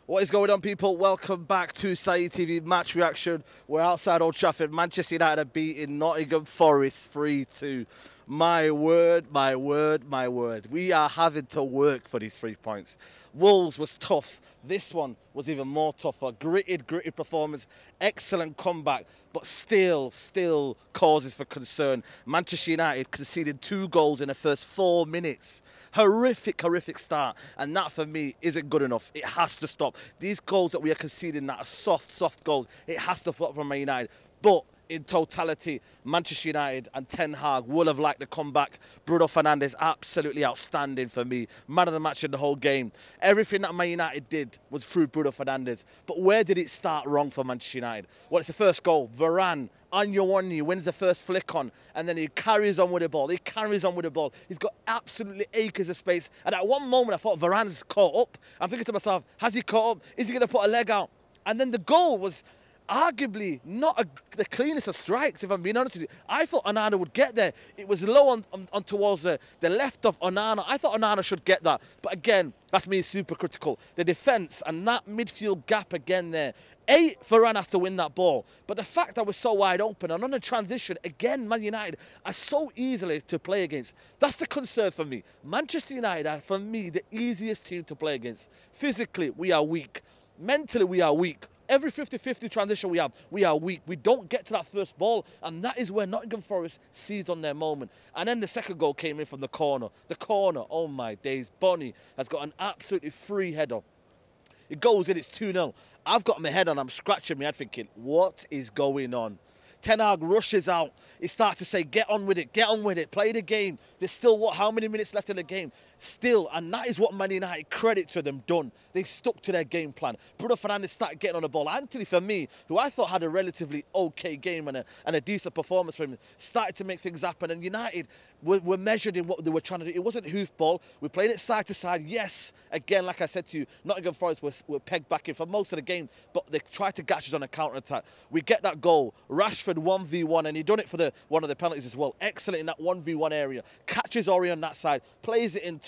What is going on, people? Welcome back to Saeed TV Match Reaction. We're outside Old Trafford. Manchester United are beating Nottingham Forest 3-2. My word, my word, my word. We are having to work for these 3 points. Wolves was tough. This one was even more tougher. Gritted performance. Excellent comeback. But still causes for concern. Manchester United conceded 2 goals in the first 4 minutes. Horrific start. And that, for me, isn't good enough. It has to stop. These goals that we are conceding that are soft goals, it has to stop from Man United. But in totality, Manchester United and Ten Hag will have liked the comeback. Bruno Fernandes, absolutely outstanding for me. Man of the match in the whole game. Everything that Man United did was through Bruno Fernandes. But where did it start wrong for Manchester United? Well, it's the first goal. Varane, on your one knee, wins the first flick on, and then he carries on with the ball. He's got absolutely acres of space. And at one moment, I thought Varane's caught up. I'm thinking to myself, has he caught up? Is he going to put a leg out? And then the goal was arguably not the cleanest of strikes, if I'm being honest with you. I thought Onana would get there. It was low on towards the left of Onana. I thought Onana should get that. But again, that's me super critical. The defence and that midfield gap again there. Varane has to win that ball. But the fact that we're so wide open and on the transition, again, Man United are so easily to play against. That's the concern for me. Manchester United are, for me, the easiest team to play against. Physically, we are weak. Mentally, we are weak. Every 50-50 transition we are weak. We don't get to that first ball, and that is where Nottingham Forest seized on their moment. And then the second goal came in from the corner. The corner, oh my days. Bonny has got an absolutely free header. It goes in, it's 2-0. I've got my head on, I'm scratching my head thinking, what is going on? Ten Hag rushes out. He starts to say, get on with it, play the game. There's still, how many minutes left in the game? Still, and that is what Man United, credit to them, done. They stuck to their game plan. Bruno Fernandes started getting on the ball. Anthony, for me, who I thought had a relatively okay game and a decent performance from him, started to make things happen. And United were measured in what they were trying to do. It wasn't hoofball. We're playing it side to side. Yes, again, like I said to you, Nottingham Forest were pegged back in for most of the game, but they tried to catch us on a counter-attack. We get that goal. Rashford 1v1, and he done it for one of the penalties as well. Excellent in that 1v1 area. Catches Ori on that side, plays it into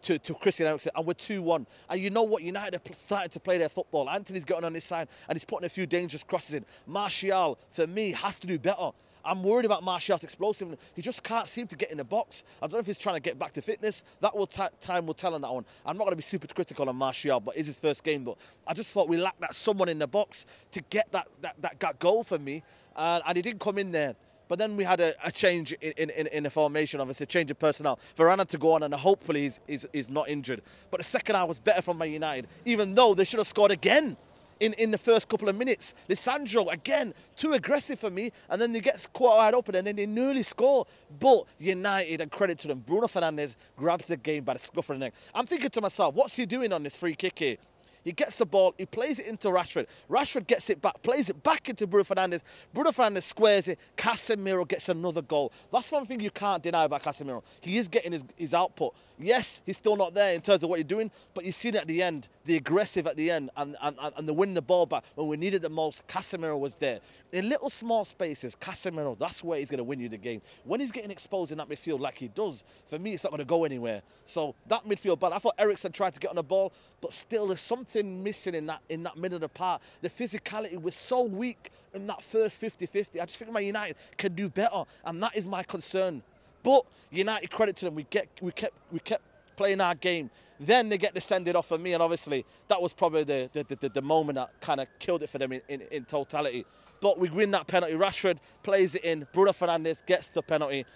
to Christian Eriksen, and we're 2-1. And you know what? United are starting to play their football. Anthony's getting on his side, and he's putting a few dangerous crosses in. Martial, for me, has to do better. I'm worried about Martial's explosiveness. He just can't seem to get in the box. I don't know if he's trying to get back to fitness. That will time will tell on that one. I'm not going to be super critical on Martial, but it's his first game. But I just thought we lacked that someone in the box to get that goal for me. And he didn't come in there. But then we had a change in the formation, obviously, a change of personnel. Varane had to go on, and hopefully he's not injured. But the second half was better from Man United, even though they should have scored again in the first couple of minutes. Lisandro, again, too aggressive for me, and then they get quite wide open, and then they nearly score. But United, and credit to them, Bruno Fernandes grabs the game by the scruff of the neck. I'm thinking to myself, what's he doing on this free kick here? He gets the ball, he plays it into Rashford. Rashford gets it back, plays it back into Bruno Fernandes. Bruno Fernandes squares it. Casemiro gets another goal. That's one thing you can't deny about Casemiro. He is getting his output. Yes, he's still not there in terms of what he's doing, but you've seen at the end, the aggressive at the end, and the winning the ball back when we needed the most. Casemiro was there. In little small spaces, Casemiro, that's where he's going to win you the game. When he's getting exposed in that midfield like he does, for me, it's not going to go anywhere. So that midfield battle, I thought Eriksen tried to get on the ball, but still there's something missing in that middle of the park. The physicality was so weak in that first 50-50. I just think Man United can do better, and that is my concern. But United, credit to them, we kept playing our game. Then they get the send it off for me, and obviously that was probably the moment that kind of killed it for them in totality. But we win that penalty. Rashford plays it in. Bruno Fernandes gets the penalty,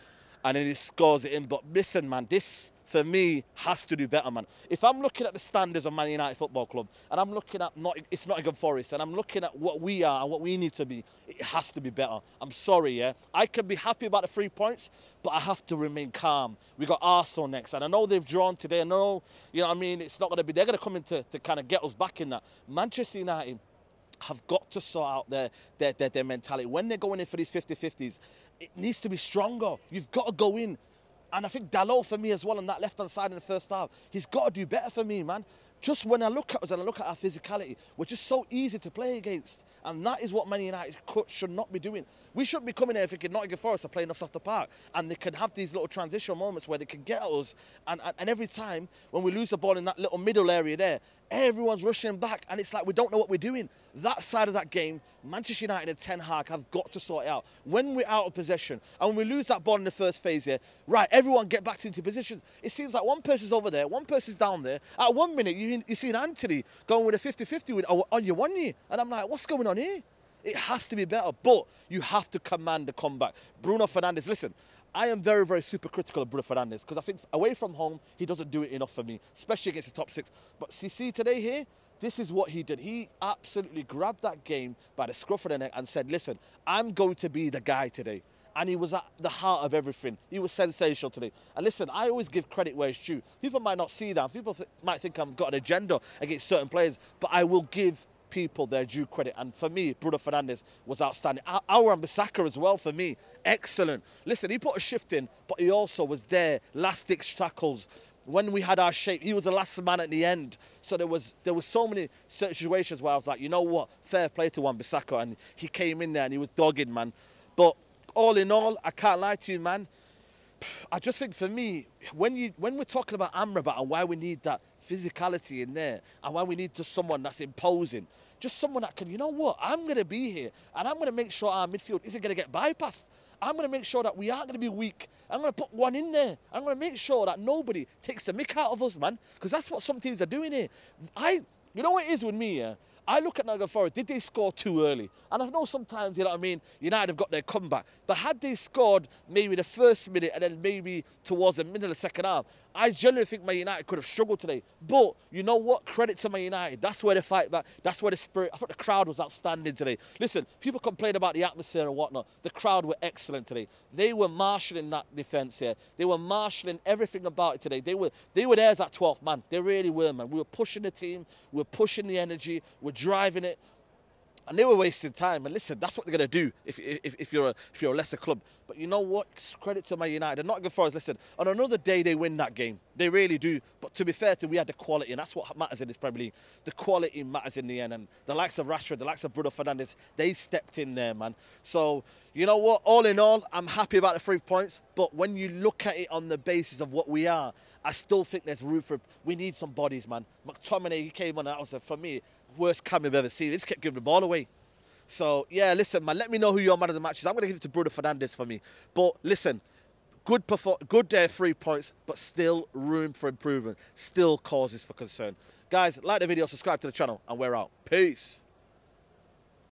and then he scores it in. But listen, man, this, for me, has to do better, man. If I'm looking at the standards of Man United Football Club, and I'm looking at, it's Nottingham Forest, and I'm looking at what we are and what we need to be, it has to be better. I'm sorry, yeah? I can be happy about the 3 points, but I have to remain calm. We got Arsenal next, and I know they've drawn today. I know, you know what I mean, it's not going to be, they're going to come in to kind of get us back in that. Manchester United have got to sort out their mentality. When they're going in for these 50-50s, it needs to be stronger. You've got to go in. And I think Dalot, for me as well, on that left-hand side in the first half, he's got to do better for me, man. Just when I look at us and I look at our physicality, we're just so easy to play against. And that is what Man United should not be doing. We shouldn't be coming here thinking Nottingham Forest are playing us off the park. And they can have these little transitional moments where they can get at us. And every time when we lose the ball in that little middle area there, Everyone's rushing back, and it's like we don't know what we're doing. That side of that game, Manchester United and Ten Hag have got to sort it out. When we're out of possession, and when we lose that ball in the first phase here, right, everyone get back into positions. It seems like one person's over there, one person's down there. At 1 minute, you see Anthony going with a 50-50 on your 1 year. And I'm like, what's going on here? It has to be better, but you have to command the comeback. Bruno Fernandes, listen, I am very, very super critical of Bruno Fernandes because I think away from home, he doesn't do it enough for me, especially against the top six. But see today here, this is what he did. He absolutely grabbed that game by the scruff of the neck and said, listen, I'm going to be the guy today. And he was at the heart of everything. He was sensational today. And listen, I always give credit where it's due. People might not see that. People might think I've got an agenda against certain players, but I will give people their due credit. And for me, Bruno Fernandes was outstanding. Our Bissaka as well, for me, excellent. Listen, he put a shift in, but he also was there, last-ditch tackles. When we had our shape, he was the last man at the end. So there was so many situations where I was like, you know what, fair play to Wan-Bissaka, and he came in there and he was dogged, man. But all in all, I can't lie to you, man. I just think for me, when we're talking about Amrabat and why we need that physicality in there and why we need just someone that's imposing, just someone that can, you know what, I'm going to be here and I'm going to make sure our midfield isn't going to get bypassed. I'm going to make sure that we aren't going to be weak. I'm going to put one in there. I'm going to make sure that nobody takes the mick out of us, man, because that's what some teams are doing here. You know what it is with me, yeah? I look at Nottingham Forest, did they score too early? And I know sometimes, you know what I mean, United have got their comeback. But had they scored maybe the first minute and then maybe towards the middle of the second half, I genuinely think Man United could have struggled today. But you know what? Credit to Man United. That's where they fight back. That's where the spirit. I thought the crowd was outstanding today. Listen, people complain about the atmosphere and whatnot. The crowd were excellent today. They were marshalling that defence here. They were marshalling everything about it today. They were there as that 12th man. They really were, man. We were pushing the team. We were pushing the energy. We're driving it. And they were wasting time. And listen, that's what they're going to do if you're a lesser club. But you know what? Credit to Man United. They're not good for us. Listen, on another day, they win that game. They really do. But to be fair to we had the quality, and that's what matters in this Premier League. The quality matters in the end. And the likes of Rashford, the likes of Bruno Fernandes, they stepped in there, man. So, you know what? All in all, I'm happy about the 3 points. But when you look at it on the basis of what we are, I still think there's room for... We need some bodies, man. McTominay, he came on, that was, for me, worst cam I've ever seen. He just kept giving the ball away. So, yeah, listen, man, let me know who your man of the match is. I'm going to give it to Bruno Fernandes for me. But, listen, good 3 points, but still room for improvement. Still causes for concern. Guys, like the video, subscribe to the channel, and we're out. Peace.